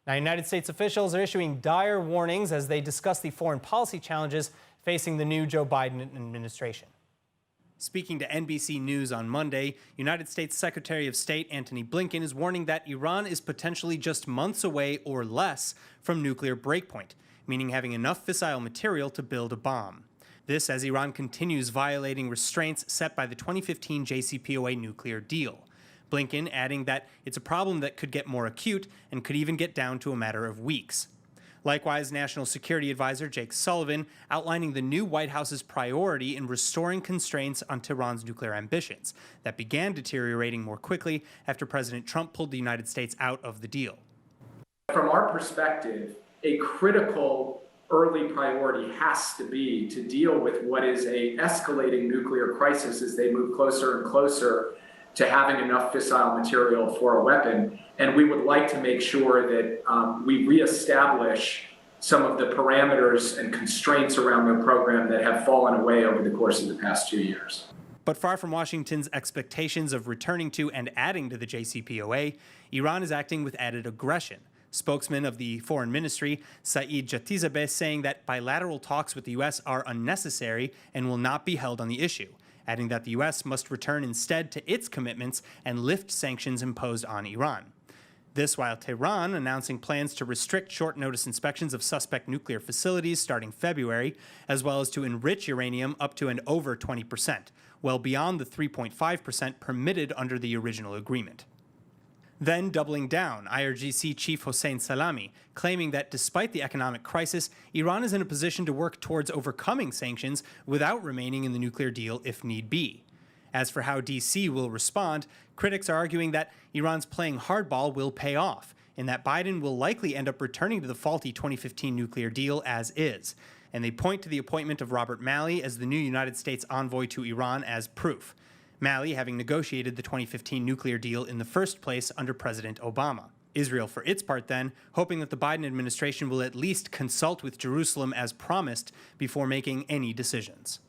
Now, United States officials are issuing dire warnings as they discuss the foreign policy challenges facing the new Joe Biden administration. Speaking to NBC News on Monday, United States Secretary of State Antony Blinken is warning that Iran is potentially just months away or less from nuclear breakpoint, meaning having enough fissile material to build a bomb. This as Iran continues violating restraints set by the 2015 JCPOA nuclear deal. Blinken adding that it's a problem that could get more acute and could even get down to a matter of weeks. Likewise, National Security Advisor Jake Sullivan outlining the new White House's priority in restoring constraints on Tehran's nuclear ambitions that began deteriorating more quickly after President Trump pulled the United States out of the deal. From our perspective, a critical early priority has to be to deal with what is an escalating nuclear crisis as they move closer and closer to having enough fissile material for a weapon. And we would like to make sure that we reestablish some of the parameters and constraints around the program that have fallen away over the course of the past 2 years. But far from Washington's expectations of returning to and adding to the JCPOA, Iran is acting with added aggression. Spokesman of the Foreign Ministry, Saeed Jatizadeh, saying that bilateral talks with the U.S. are unnecessary and will not be held on the issue, adding that the U.S. must return instead to its commitments and lift sanctions imposed on Iran. This while Tehran announcing plans to restrict short-notice inspections of suspect nuclear facilities starting February, as well as to enrich uranium up to and over 20%, well beyond the 3.5% permitted under the original agreement. Then doubling down, IRGC Chief Hossein Salami, claiming that despite the economic crisis, Iran is in a position to work towards overcoming sanctions without remaining in the nuclear deal if need be. As for how D.C. will respond, critics are arguing that Iran's playing hardball will pay off, and that Biden will likely end up returning to the faulty 2015 nuclear deal as is. And they point to the appointment of Robert Malley as the new United States envoy to Iran as proof. Malley having negotiated the 2015 nuclear deal in the first place under President Obama. Israel, for its part then, hoping that the Biden administration will at least consult with Jerusalem as promised before making any decisions.